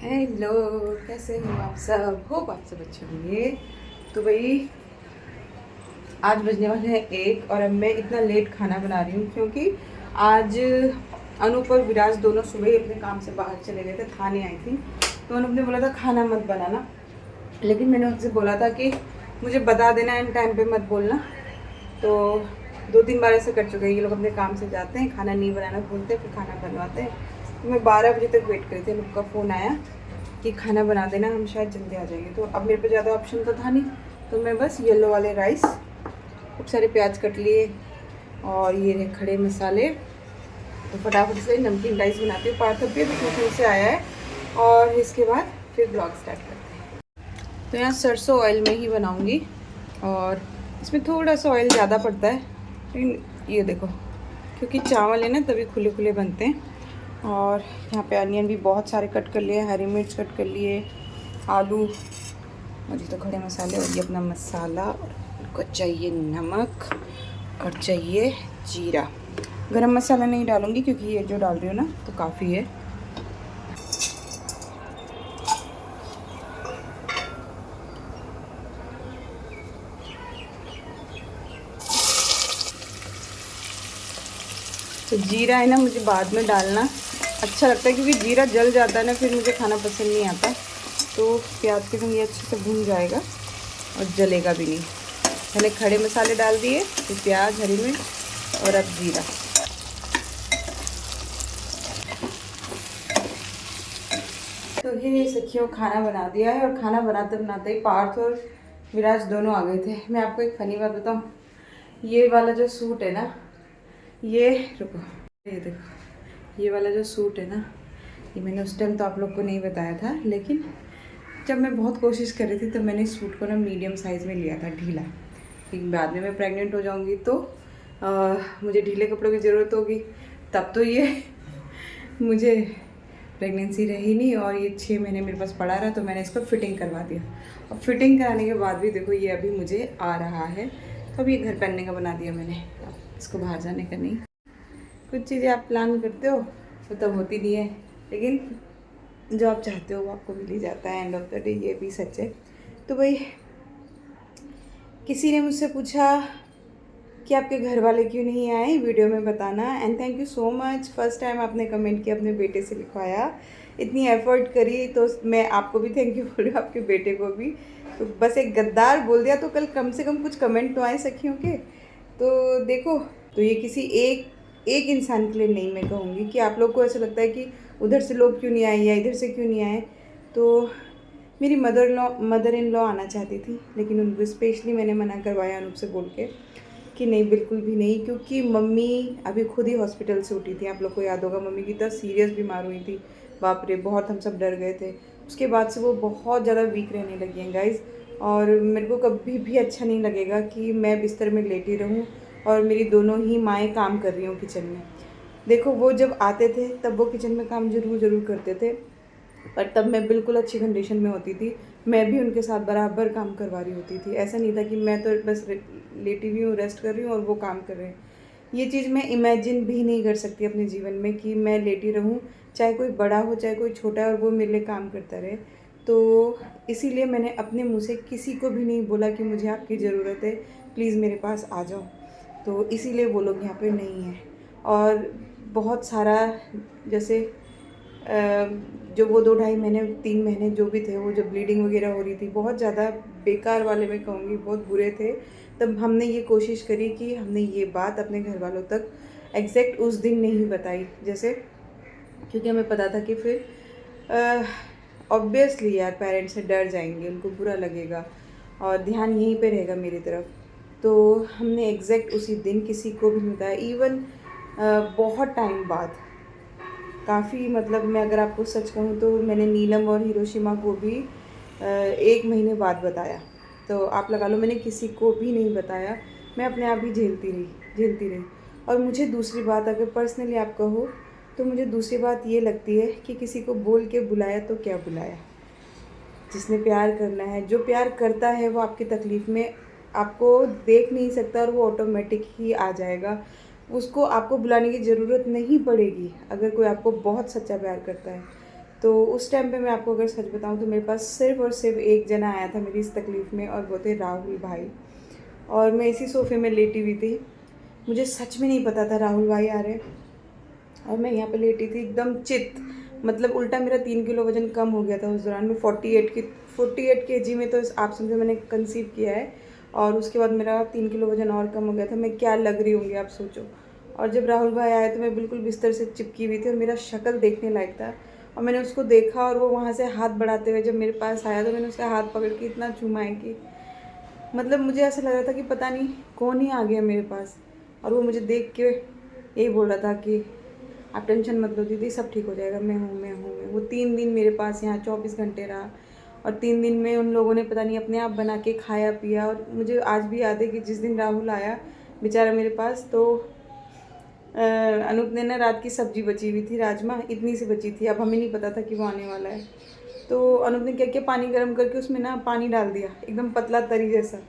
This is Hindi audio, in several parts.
हेलो, कैसे हो आप सब? होप आप सब अच्छे होंगे। तो भाई आज बजने वाले हैं 1 और अब मैं इतना लेट खाना बना रही हूँ क्योंकि आज अनूप और विराज दोनों सुबह ही अपने काम से बाहर चले गए थे, थाने आई थी। तो अनूप ने बोला था खाना मत बनाना, लेकिन मैंने उनसे बोला था कि मुझे बता देना, इन टाइम पे मत बोलना। तो 2-3 बार ऐसे कर चुके हैं, ये लोग अपने काम से जाते हैं, खाना नहीं बनाना बोलते, फिर खाना बनवाते हैं। तो मैं 12 बजे तक वेट करी थी, अनूप का फ़ोन आया कि खाना बना देना, हम शायद जल्दी आ जाएंगे। तो अब मेरे पे ज़्यादा ऑप्शन तो था नहीं, तो मैं बस येलो वाले राइस, खूब सारे प्याज कट लिए और ये खड़े मसाले, तो फटाफट से नमकीन राइस बनाती हूँ। पार्थ भी अभी ट्यूशन से आया है और इसके बाद फिर ब्लॉग स्टार्ट करते हैं। तो यहाँ सरसों ऑयल में ही बनाऊँगी और इसमें थोड़ा सा ऑयल ज़्यादा पड़ता है, लेकिन ये देखो क्योंकि चावल है ना तभी खुले खुले बनते हैं। और यहाँ पे अनियन भी बहुत सारे कट कर लिए, हरी मिर्च कट कर लिए, आलू, और ये तो खड़े मसाले, और ये अपना मसाला, और इनको चाहिए नमक और चाहिए जीरा। गरम मसाला नहीं डालूँगी क्योंकि ये जो डाल रही हूँ ना तो काफ़ी है। तो जीरा है ना मुझे बाद में डालना अच्छा लगता है क्योंकि जीरा जल जाता है ना, फिर मुझे खाना पसंद नहीं आता। तो प्याज के संग ये अच्छे से भून जाएगा और जलेगा भी नहीं। मैंने खड़े मसाले डाल दिए, फिर प्याज, हरी मिर्च और अब जीरा। तो ये सखियों खाना बना दिया है, और खाना बनाते बनाते ही पार्थ और विराज दोनों आ गए थे। मैं आपको एक फ़नी बात बताऊँ, ये वाला जो सूट है ना, ये रुको, ये देखो, ये वाला जो सूट है ना, ये मैंने उस टाइम तो आप लोग को नहीं बताया था, लेकिन जब मैं बहुत कोशिश कर रही थी तो मैंने इस सूट को ना मीडियम साइज़ में लिया था, ढीला। लेकिन बाद में मैं प्रेग्नेंट हो जाऊंगी तो मुझे ढीले कपड़ों की ज़रूरत होगी, तब तो ये मुझे प्रेगनेंसी रही नहीं, और ये 6 महीने मेरे पास पड़ा रहा, तो मैंने इसको फिटिंग करवा दिया। और फिटिंग कराने के बाद भी देखो ये अभी मुझे आ रहा है, तो अब ये घर पहनने का बना दिया मैंने, अब इसको बाहर जाने का नहीं। कुछ चीज़ें आप प्लान करते हो वो तब होती नहीं है, लेकिन जो आप चाहते हो वो आपको मिल ही जाता है एंड ऑफ द डे, ये भी सच है। तो भाई किसी ने मुझसे पूछा कि आपके घर वाले क्यों नहीं आए, वीडियो में बताना। And thank you so much, first time आपने कमेंट किया, अपने बेटे से लिखवाया, इतनी एफर्ट करी, तो मैं आपको भी थैंक यू बोल रही हूँ, आपके बेटे को भी। तो बस एक गद्दार बोल दिया तो कल कम से कम कुछ कमेंट तो आए सखियों के। तो देखो, तो ये किसी एक इंसान के लिए नहीं मैं कहूँगी कि आप लोग को ऐसा लगता है कि उधर से लोग क्यों नहीं आए या इधर से क्यों नहीं आए। तो मेरी मदर इन लॉ आना चाहती थी, लेकिन उनको स्पेशली मैंने मना करवाया अनूप से बोल के कि नहीं, बिल्कुल भी नहीं, क्योंकि मम्मी अभी खुद ही हॉस्पिटल से उठी थी। आप लोग को याद होगा मम्मी कितना सीरियस बीमार हुई थी, बाप रे, बहुत हम सब डर गए थे। उसके बाद से वो बहुत ज़्यादा वीक रहने लगी हैं गाइज़, और मेरे को कभी भी अच्छा नहीं लगेगा कि मैं बिस्तर में लेटी रहूँ और मेरी दोनों ही माएँ काम कर रही हूँ किचन में। देखो वो जब आते थे तब वो किचन में काम ज़रूर करते थे, पर तब मैं बिल्कुल अच्छी कंडीशन में होती थी, मैं भी उनके साथ बराबर काम करवा रही होती थी। ऐसा नहीं था कि मैं तो बस लेटी हुई हूँ, रेस्ट कर रही हूँ और वो काम कर रहे हैं। ये चीज़ मैं इमेजिन भी नहीं कर सकती अपने जीवन में कि मैं लेटी रहूँ, चाहे कोई बड़ा हो चाहे कोई छोटा है, और वो मेरे लिए काम करता रहे। तो इसीलिए मैंने अपने मुँह से किसी को भी नहीं बोला कि मुझे आपकी ज़रूरत है, प्लीज़ मेरे पास आ जाओ। तो इसीलिए वो लोग यहाँ पे नहीं हैं। और बहुत सारा, जैसे जो वो 2-2.5 महीने 3 महीने जो भी थे, वो जब ब्लीडिंग वगैरह हो रही थी, बहुत ज़्यादा बेकार वाले मैं कहूँगी, बहुत बुरे थे। तब हमने ये कोशिश करी कि हमने ये बात अपने घर वालों तक एग्जैक्ट उस दिन नहीं बताई, जैसे, क्योंकि हमें पता था कि फिर ऑब्वियसली यार पेरेंट्स से डर जाएंगे, उनको बुरा लगेगा और ध्यान यहीं पे रहेगा मेरी तरफ। तो हमने एग्जैक्ट उसी दिन किसी को भी नहीं बताया, इवन बहुत टाइम बाद, काफ़ी, मतलब मैं अगर आपको सच कहूँ तो मैंने नीलम और हिरोशिमा को भी 1 महीने बाद बताया। तो आप लगा लो मैंने किसी को भी नहीं बताया, मैं अपने आप ही झेलती रही। और मुझे दूसरी बात, अगर पर्सनली आप कहो तो मुझे दूसरी बात ये लगती है कि किसी को बोल के बुलाया तो क्या बुलाया। जिसने प्यार करना है, जो प्यार करता है, वो आपकी तकलीफ़ में आपको देख नहीं सकता और वो ऑटोमेटिक ही आ जाएगा। उसको आपको बुलाने की ज़रूरत नहीं पड़ेगी अगर कोई आपको बहुत सच्चा प्यार करता है। तो उस टाइम पे मैं आपको अगर सच बताऊँ तो मेरे पास सिर्फ़ और सिर्फ एक जना आया था मेरी इस तकलीफ़ में, और वो थे राहुल भाई। और मैं इसी सोफ़े में लेटी हुई थी। मुझे सच में नहीं पता था राहुल भाई आ रहे हैं, और मैं यहाँ पे लेटी थी एकदम चित, मतलब उल्टा मेरा 3 किलो वज़न कम हो गया था उस दौरान। मैं 48 केजी में, तो आप समझो मैंने कंसीव किया है, और उसके बाद मेरा 3 किलो वज़न और कम हो गया था। मैं क्या लग रही होंगी आप सोचो। और जब राहुल भाई आए तो मैं बिल्कुल बिस्तर से चिपकी हुई थी, और मेरा शक्ल देखने लायक था। और मैंने उसको देखा, और वो वहाँ से हाथ बढ़ाते हुए जब मेरे पास आया तो मैंने उसका हाथ पकड़ के इतना चूमा है कि मतलब मुझे ऐसा लग रहा था कि पता नहीं कौन ही आ गया मेरे पास। और वो मुझे देख के यही बोल रहा था कि आप टेंशन मत लो दीदी, सब ठीक हो जाएगा, मैं हूँ। वो 3 दिन मेरे पास यहाँ 24 घंटे रहा, और 3 दिन में उन लोगों ने पता नहीं अपने आप बना के खाया पिया। और मुझे आज भी याद है कि जिस दिन राहुल आया बेचारा मेरे पास, तो अनूप ने ना रात की सब्ज़ी बची हुई थी, राजमा इतनी सी बची थी, अब हमें नहीं पता था कि वो आने वाला है। तो अनूप ने क्या किया, पानी गर्म करके उसमें ना पानी डाल दिया एकदम पतला तरी जैसा,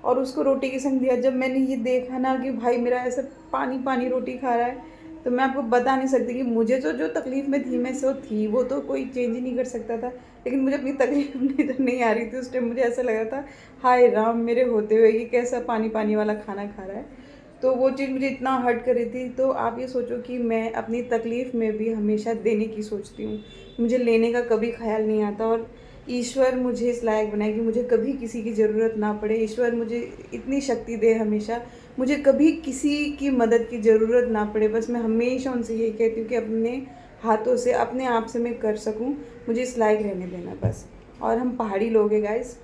और उसको रोटी के संग दिया। जब मैंने ये देखा ना कि भाई मेरा ऐसा पानी पानी रोटी खा रहा है, तो मैं आपको बता नहीं सकती कि मुझे तो जो तकलीफ़ में थी मैं सो थी, वो तो कोई चेंज ही नहीं कर सकता था। लेकिन मुझे अपनी तकलीफ़ नज़र नहीं आ रही थी उस टाइम। मुझे ऐसा लगा था हाय राम, मेरे होते हुए ये कैसा पानी पानी वाला खाना खा रहा है। तो वो चीज़ मुझे इतना हर्ट कर रही थी। तो आप ये सोचो कि मैं अपनी तकलीफ़ में भी हमेशा देने की सोचती हूँ, मुझे लेने का कभी ख़्याल नहीं आता। और ईश्वर मुझे इस लायक बनाए कि मुझे कभी किसी की ज़रूरत ना पड़े। ईश्वर मुझे इतनी शक्ति दे हमेशा, मुझे कभी किसी की मदद की ज़रूरत ना पड़े। बस मैं हमेशा उनसे यही कहती हूँ कि अपने हाथों से अपने आप से मैं कर सकूँ, मुझे इस लायक रहने देना बस। और हम पहाड़ी लोग हैं गाइस,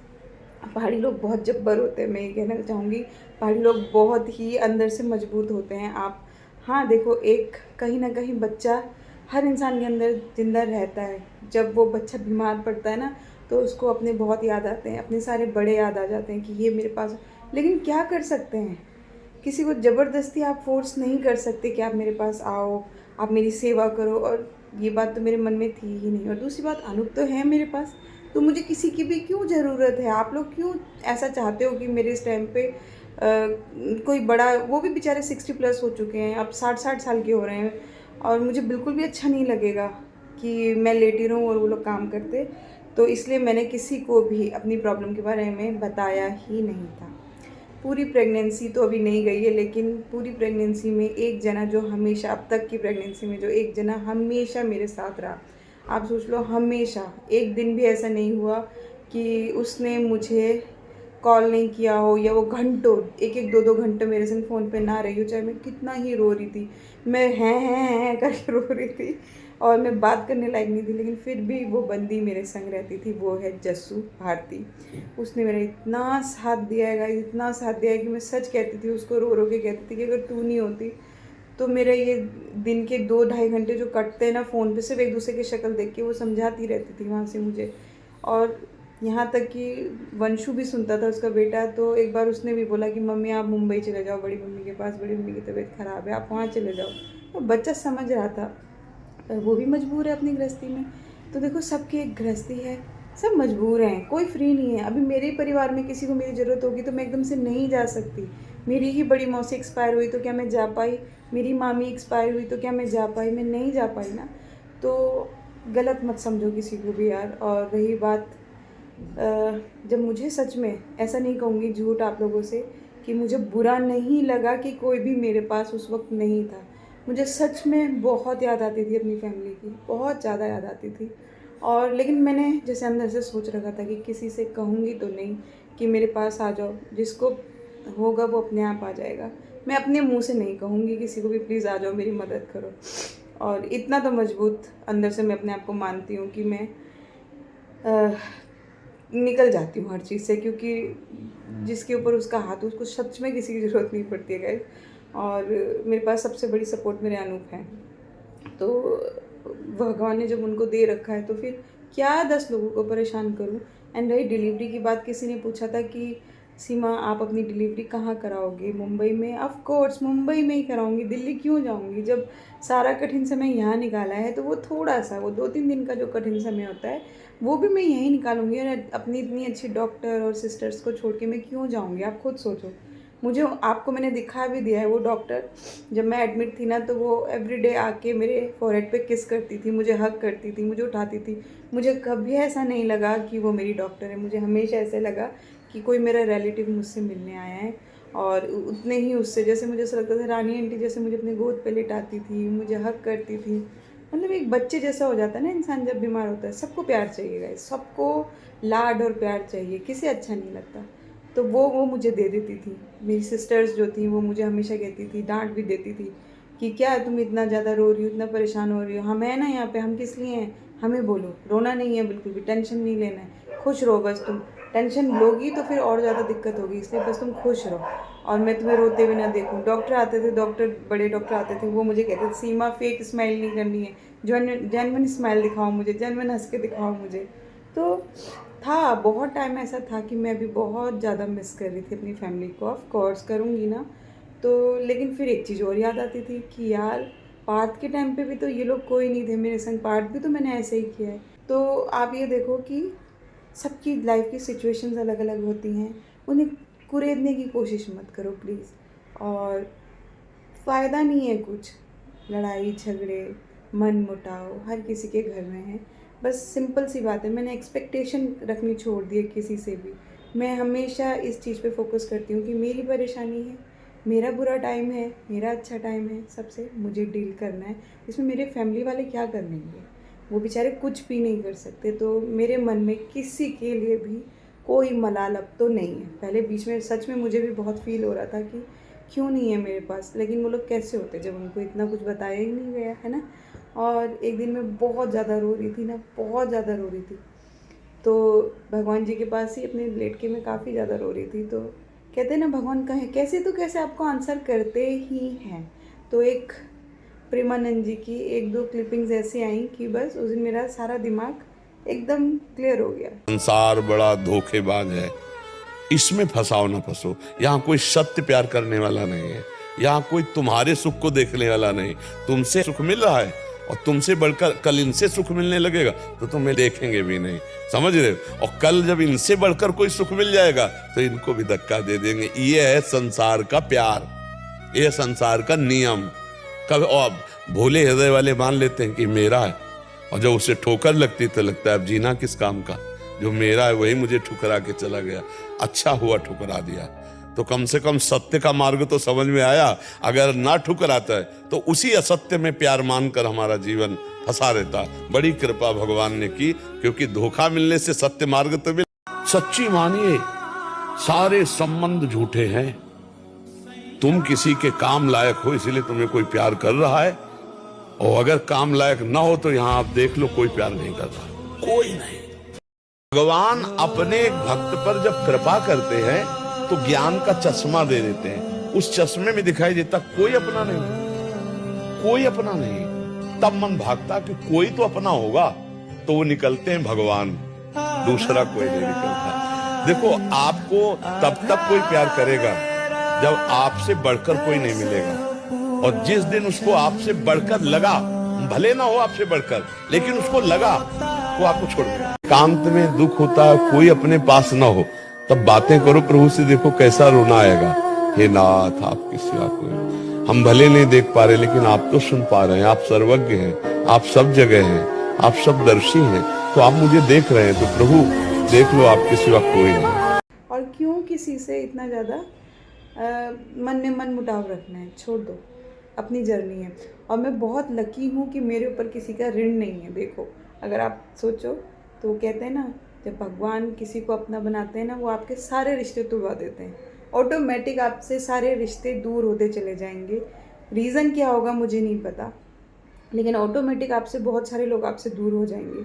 पहाड़ी लोग बहुत जब्बर होते हैं। मैं ये कहना चाहूँगी, पहाड़ी लोग बहुत ही अंदर से मजबूत होते हैं। आप हाँ देखो, एक कहीं ना कहीं बच्चा हर इंसान के अंदर ज़िंदा रहता है। जब वो बच्चा बीमार पड़ता है ना, तो उसको अपने बहुत याद आते हैं, अपने सारे बड़े याद आ जाते हैं कि ये मेरे पास। लेकिन क्या कर सकते हैं, किसी को ज़बरदस्ती आप फ़ोर्स नहीं कर सकते कि आप मेरे पास आओ, आप मेरी सेवा करो। और ये बात तो मेरे मन में थी ही नहीं। और दूसरी बात, अनूप तो है मेरे पास, तो मुझे किसी की भी क्यों ज़रूरत है। आप लोग क्यों ऐसा चाहते हो कि मेरे इस टाइम पे कोई बड़ा, वो भी बेचारे 60 प्लस हो चुके हैं, अब 60-60 साल के हो रहे हैं, और मुझे बिल्कुल भी अच्छा नहीं लगेगा कि मैं लेटी रहूँ और वो लोग काम करते। तो इसलिए मैंने किसी को भी अपनी प्रॉब्लम के बारे में बताया ही नहीं था। पूरी प्रेगनेंसी तो अभी नहीं गई है, लेकिन पूरी प्रेगनेंसी में एक जना जो हमेशा, अब तक की प्रेगनेंसी में जो एक जना हमेशा मेरे साथ रहा, आप सोच लो, हमेशा एक दिन भी ऐसा नहीं हुआ कि उसने मुझे कॉल नहीं किया हो, या वो घंटों 1-1 2-2 घंटे मेरे संग फ़ोन पे ना रही हो, चाहे मैं कितना ही रो रही थी। मैं हैं करके रो रही थी, और मैं बात करने लायक नहीं थी, लेकिन फिर भी वो बंदी मेरे संग रहती थी। वो है जस्सू भारती। उसने मेरा इतना साथ दिया है गाइस, इतना साथ दिया है कि मैं सच कहती थी उसको, रो रो के कहती थी कि अगर तू नहीं होती तो मेरे ये दिन के 2-2.5 घंटे जो कटते हैं ना फ़ोन पे सिर्फ एक दूसरे की शक्ल देख के, वो समझाती रहती थी वहाँ से मुझे। और यहाँ तक कि वंशु भी सुनता था, उसका बेटा। तो एक बार उसने भी बोला कि मम्मी आप मुंबई चले जाओ बड़ी मम्मी के पास, बड़ी मम्मी की तबीयत ख़राब है, आप वहाँ चले जाओ। तो बच्चा समझ रहा था, पर वो भी मजबूर है अपनी गृहस्थी में। तो देखो, सबकी एक गृहस्थी है, सब मजबूर हैं, कोई फ्री नहीं है। अभी मेरे परिवार में किसी को मेरी ज़रूरत होगी तो मैं एकदम से नहीं जा सकती। मेरी ही बड़ी मौसी एक्सपायर हुई तो क्या मैं जा पाई, मेरी मामी एक्सपायर हुई तो क्या मैं जा पाई, मैं नहीं जा पाई ना। तो गलत मत समझो किसी को भी यार। और रही बात, जब मुझे सच में, ऐसा नहीं कहूँगी झूठ आप लोगों से, कि मुझे बुरा नहीं लगा कि कोई भी मेरे पास उस वक्त नहीं था। मुझे सच में बहुत याद आती थी अपनी फैमिली की, बहुत ज़्यादा याद आती थी। और लेकिन मैंने जैसे अंदर से सोच रखा था कि किसी से कहूँगी तो नहीं कि मेरे पास आ जाओ, जिसको होगा वो अपने आप आ जाएगा। मैं अपने मुंह से नहीं कहूँगी किसी को भी प्लीज़ आ जाओ मेरी मदद करो। और इतना तो मजबूत अंदर से मैं अपने आप को मानती हूँ कि मैं निकल जाती हूँ हर चीज़ से, क्योंकि जिसके ऊपर उसका हाथ हो उसको सच में किसी की ज़रूरत नहीं पड़ती है गाइस। और मेरे पास सबसे बड़ी सपोर्ट मेरे अनूप हैं। तो भगवान ने जब उनको दे रखा है तो फिर क्या 10 लोगों को परेशान करूँ। एंड रही डिलीवरी की बात, किसी ने पूछा था कि सीमा आप अपनी डिलीवरी कहाँ कराओगे, मुंबई में? ऑफ कोर्स मुंबई में ही कराऊंगी, दिल्ली क्यों जाऊंगी। जब सारा कठिन समय यहाँ निकाला है तो वो थोड़ा सा, वो 2-3 दिन का जो कठिन समय होता है वो भी मैं यहीं निकालूंगी। और अपनी इतनी अच्छी डॉक्टर और सिस्टर्स को छोड़ के मैं क्यों जाऊंगी, आप खुद सोचो। मुझे आपको मैंने दिखा भी दिया है वो डॉक्टर। जब मैं एडमिट थी ना तो वो एवरीडे आके मेरे फोरहेड पे किस करती थी, मुझे हग करती थी, मुझे उठाती थी। मुझे कभी ऐसा नहीं लगा कि वो मेरी डॉक्टर है, मुझे हमेशा ऐसे लगा कि कोई मेरा रिलेटिव मुझसे मिलने आया है। और उतने ही उससे जैसे मुझे ऐसा लगता था रानी आंटी जैसे मुझे अपने गोद पे लिटाती थी, मुझे हग करती थी। मतलब एक बच्चे जैसा हो जाता है ना इंसान जब बीमार होता है। सबको प्यार चाहिए गाइस, सबको लाड और प्यार चाहिए, किसे अच्छा नहीं लगता। तो वो मुझे दे देती थी। मेरी सिस्टर्स जो थी वो मुझे हमेशा कहती थी, डांट भी देती थी कि क्या तुम इतना ज़्यादा रो रही हो, इतना परेशान हो रही हो, हम हैं ना यहाँ पे, हम किस लिए हैं, हमें बोलो, रोना नहीं है बिल्कुल भी, टेंशन नहीं लेना है, खुश रहो बस तुम। टेंशन लोगी तो फिर और ज़्यादा दिक्कत होगी, इसलिए बस तुम खुश रहो और मैं तुम्हें रोते हुए ना देखूँ। डॉक्टर आते थे, डॉक्टर बड़े डॉक्टर आते थे, वो मुझे कहते थे सीमा फेक स्माइल नहीं करनी है, जेन्युइन स्माइल दिखाओ मुझे, जेन्युइन हंस के दिखाओ मुझे। तो था बहुत टाइम ऐसा था कि मैं भी बहुत ज़्यादा मिस कर रही थी अपनी फैमिली को। ऑफ कोर्स करूँगी ना तो, लेकिन फिर एक चीज़ और याद आती थी कि यार पार्थ के टाइम पे भी तो ये लोग कोई नहीं थे मेरे संग, पार्थ भी तो मैंने ऐसे ही किया है। तो आप ये देखो कि सबकी लाइफ की सिचुएशंस अलग अलग होती हैं, उन्हें कुरेदने की कोशिश मत करो प्लीज़। और फ़ायदा नहीं है कुछ, लड़ाई झगड़े मन मुटाव हर किसी के घर में है। बस सिंपल सी बात है, मैंने एक्सपेक्टेशन रखनी छोड़ दी है किसी से भी। मैं हमेशा इस चीज़ पे फोकस करती हूँ कि मेरी परेशानी है, मेरा बुरा टाइम है, मेरा अच्छा टाइम है, सबसे मुझे डील करना है। इसमें मेरे फैमिली वाले क्या कर लेंगे, वो बेचारे कुछ भी नहीं कर सकते। तो मेरे मन में किसी के लिए भी कोई मलाल अब तो नहीं है। पहले बीच में सच में मुझे भी बहुत फील हो रहा था कि क्यों नहीं है मेरे पास, लेकिन वो लोग कैसे होते जब उनको इतना कुछ बताया ही नहीं गया है ना। और एक दिन मैं बहुत ज़्यादा रो रही थी ना, बहुत ज़्यादा रो रही थी, तो भगवान जी के पास ही अपने लेट के मैं काफ़ी ज़्यादा रो रही थी। तो कहते हैं ना भगवान कहे कैसे तो कैसे आपको आंसर करते ही हैं। तो एक प्रेमानंद जी की एक दो क्लिपिंग्स ऐसी आई कि बस उस दिन मेरा सारा दिमाग एकदम क्लियर हो गया। संसार बड़ा धोखेबाज है, इसमें फंसाओ ना फंसो। यहाँ कोई सत्य प्यार करने वाला नहीं है, यहाँ कोई तुम्हारे सुख को देखने वाला नहीं। तुमसे सुख मिल रहा है और तुमसे बढ़कर कल इनसे सुख मिलने लगेगा तो तुम्हें देखेंगे भी नहीं, समझ रहे हो। और कल जब इनसे बढ़कर कोई सुख मिल जाएगा तो इनको भी धक्का दे देंगे। ये है संसार का प्यार, ये है संसार का नियम। कब और भोले हृदय वाले मान लेते हैं कि मेरा है, और जब उसे ठोकर लगती तो लगता है अब जीना किस काम का, जो मेरा है वही मुझे ठुकरा के चला गया। अच्छा हुआ ठुकरा दिया, तो कम से कम सत्य का मार्ग तो समझ में आया। अगर ना ठुकराता है तो उसी असत्य में प्यार मानकर हमारा जीवन फंसा रहता। बड़ी कृपा भगवान ने की, क्योंकि धोखा मिलने से सत्य मार्ग तो मिल। सच्ची मानिए, सारे संबंध झूठे हैं। तुम किसी के काम लायक हो इसलिए तुम्हें कोई प्यार कर रहा है, और अगर काम लायक ना हो तो यहां आप देख लो कोई प्यार नहीं कर रहा, कोई नहीं। भगवान अपने एक भक्त पर जब कृपा करते हैं तो ज्ञान का चश्मा दे देते हैं। उस चश्मे में दिखाई देता कोई अपना नहीं, कोई अपना नहीं। तब मन भागता कि कोई तो अपना होगा, तो वो निकलते हैं भगवान, दूसरा कोई नहीं निकलता। देखो, आपको तब तक कोई प्यार करेगा जब आपसे बढ़कर कोई नहीं मिलेगा। और जिस दिन उसको आपसे बढ़कर लगा, भले ना हो आपसे बढ़कर, लेकिन उसको लगा, वो आपको छोड़ देगा। एकांत में दुख होता है, कोई अपने पास ना हो, तब बातें करो प्रभु से, देखो कैसा रोना आएगा। हे नाथ, आपके सिवा कोई, हम भले नहीं देख पा रहे लेकिन आप तो सुन पा रहे हैं। आप सर्वज्ञ हैं, आप सब जगह हैं, आप सब दर्शी हैं, तो आप मुझे देख रहे हैं। तो प्रभु देख लो, आपके सिवा कोई नहीं। और क्यों किसी से इतना ज़्यादा मन में मन मुटाव रखना है, छोड़ दो, अपनी जर्नी है। और मैं बहुत लकी हूँ कि मेरे ऊपर किसी का ऋण नहीं है। देखो, अगर आप सोचो तो कहते हैं ना, जब भगवान किसी को अपना बनाते हैं ना, वो आपके सारे रिश्ते तोड़वा देते हैं। ऑटोमेटिक आपसे सारे रिश्ते दूर होते चले जाएंगे। रीज़न क्या होगा मुझे नहीं पता, लेकिन ऑटोमेटिक आपसे बहुत सारे लोग आपसे दूर हो जाएंगे।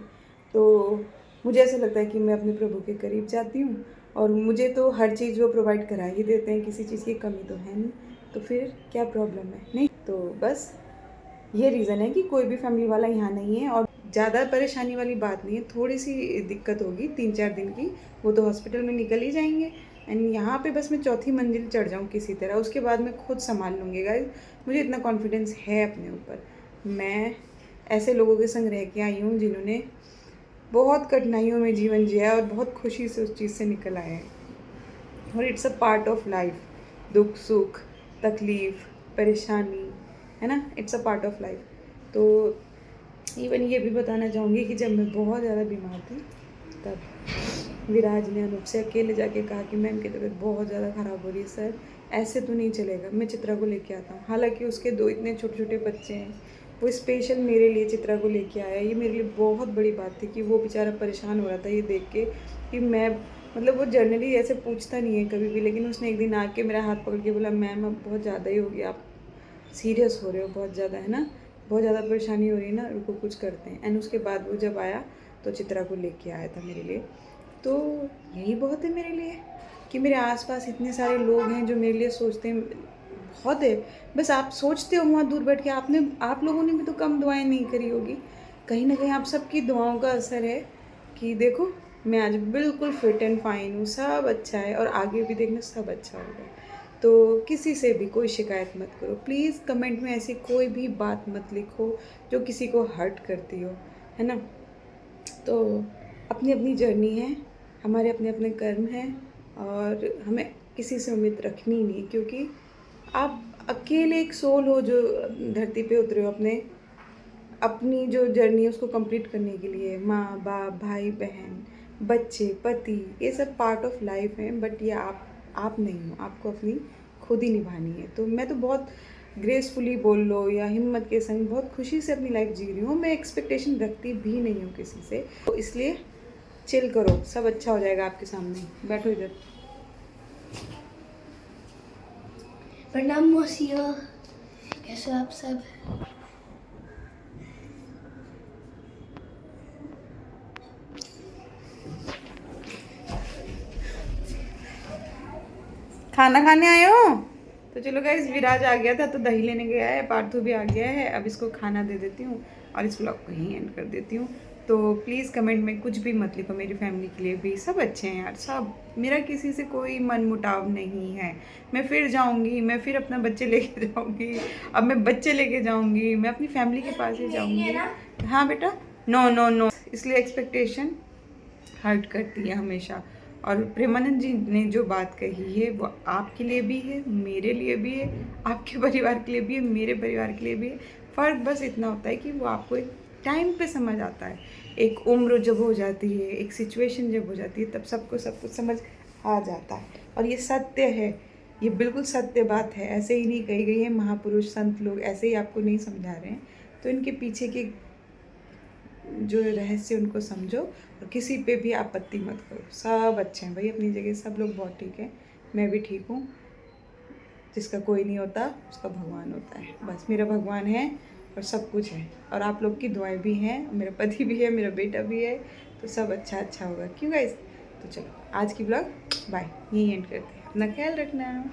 तो मुझे ऐसा लगता है कि मैं अपने प्रभु के करीब जाती हूँ, और मुझे तो हर चीज़ वो प्रोवाइड करा ही देते हैं, किसी चीज़ की कमी तो है नहीं, तो फिर क्या प्रॉब्लम है। नहीं तो बस ये रीज़न है कि कोई भी फैमिली वाला यहाँ नहीं है। और ज़्यादा परेशानी वाली बात नहीं है, थोड़ी सी दिक्कत होगी 3-4 दिन की, वो तो हॉस्पिटल में निकल ही जाएंगे। एंड यहाँ पे बस मैं 4थी मंजिल चढ़ जाऊँ किसी तरह, उसके बाद मैं खुद संभाल लूँगी गाइस। मुझे इतना कॉन्फिडेंस है अपने ऊपर। मैं ऐसे लोगों के संग रह के आई हूँ जिन्होंने बहुत कठिनाइयों में जीवन जिया और बहुत खुशी से उस चीज़ से निकल आए हैं। और it's a part of life. दुख सुख तकलीफ़ परेशानी, है ना, it's a part of life. तो इवन ये भी बताना चाहूँगी कि जब मैं बहुत ज़्यादा बीमार थी तब विराज ने अनूप से अकेले जाके कहा कि मैम की तबीयत बहुत ज़्यादा ख़राब हो रही है सर, ऐसे तो नहीं चलेगा, मैं चित्रा को लेके आता हूँ। हालांकि उसके 2 इतने छोटे छोटे बच्चे हैं, वो स्पेशल मेरे लिए चित्रा को लेके आया। ये मेरे लिए बहुत बड़ी बात थी कि वो बेचारा परेशान हो रहा था ये देख के कि मैं, मतलब वो जनरली ऐसे पूछता नहीं है कभी भी, लेकिन उसने एक दिन आके मेरा हाथ पकड़ के बोला मैम अब बहुत ज़्यादा ही हो गया, आप सीरियस हो रहे हो बहुत ज़्यादा, है ना, बहुत ज़्यादा परेशानी हो रही है ना, रुको कुछ करते हैं। एंड उसके बाद वो जब आया तो चित्रा को लेके आया था मेरे लिए। तो यही बहुत है मेरे लिए कि मेरे आसपास इतने सारे लोग हैं जो मेरे लिए सोचते हैं, बहुत है। बस आप सोचते हो वहाँ दूर बैठ के, आप लोगों ने भी तो कम दुआएं नहीं करी होगी। कहीं ना कहीं आप सबकी दुआओं का असर है कि देखो मैं आज बिल्कुल फिट एंड फाइन हूँ, सब अच्छा है और आगे भी देखना सब अच्छा होगा। तो किसी से भी कोई शिकायत मत करो प्लीज़। कमेंट में ऐसी कोई भी बात मत लिखो जो किसी को हर्ट करती हो, है ना। तो अपनी अपनी जर्नी है, हमारे अपने अपने कर्म हैं और हमें किसी से उम्मीद रखनी नहीं, क्योंकि आप अकेले एक सोल हो जो धरती पे उतरे हो अपनी जो जर्नी है उसको कंप्लीट करने के लिए। माँ बाप भाई बहन बच्चे पति ये सब पार्ट ऑफ लाइफ है, बट ये आप नहीं हो, आपको अपनी खुद ही निभानी है। तो मैं तो बहुत ग्रेसफुली बोल लो या हिम्मत के संग बहुत खुशी से अपनी लाइफ जी रही हूँ। मैं एक्सपेक्टेशन रखती भी नहीं हूँ किसी से, तो इसलिए चिल करो, सब अच्छा हो जाएगा आपके सामने। बैठो इधर। प्रणाम मौसिया, कैसे हो आप सब? खाना खाने आए हो? तो चलो गाइस, विराज आ गया था तो दही लेने गया है, पार्थू भी आ गया है। अब इसको खाना दे देती हूँ और इस व्लॉग को यहीं एंड कर देती हूँ। तो प्लीज़ कमेंट में कुछ भी मत लिखो, मेरी फैमिली के लिए भी सब अच्छे हैं यार, सब, मेरा किसी से कोई मन मुटाव नहीं है। मैं फिर जाऊँगी, मैं फिर अपना बच्चे लेके जाऊँगी, अब मैं बच्चे लेके जाऊँगी, मैं अपनी फैमिली के पास ही जाऊँगी। हाँ बेटा, नो नो नो, इसलिए एक्सपेक्टेशन हर्ट करती है हमेशा। और प्रेमानंद जी ने जो बात कही है वो आपके लिए भी है, मेरे लिए भी है, आपके परिवार के लिए भी है, मेरे परिवार के लिए भी है। फ़र्क बस इतना होता है कि वो आपको एक टाइम पे समझ आता है, एक उम्र जब हो जाती है, एक सिचुएशन जब हो जाती है, तब सबको सब कुछ समझ आ जाता है। और ये सत्य है, ये बिल्कुल सत्य बात है, ऐसे ही नहीं कही गई है। महापुरुष संत लोग ऐसे ही आपको नहीं समझा रहे हैं, तो इनके पीछे के जो रहस्य उनको समझो और किसी पे भी आपत्ति मत करो। सब अच्छे हैं भाई अपनी जगह, सब लोग बहुत ठीक है, मैं भी ठीक हूँ। जिसका कोई नहीं होता उसका भगवान होता है, बस मेरा भगवान है और सब कुछ है, और आप लोग की दुआएं भी हैं, मेरा पति भी है, मेरा बेटा भी है, तो सब अच्छा होगा। क्यों गाइस? तो चलो आज की ब्लॉग बाय, यहीं एंड करते हैं। अपना ख्याल रखना।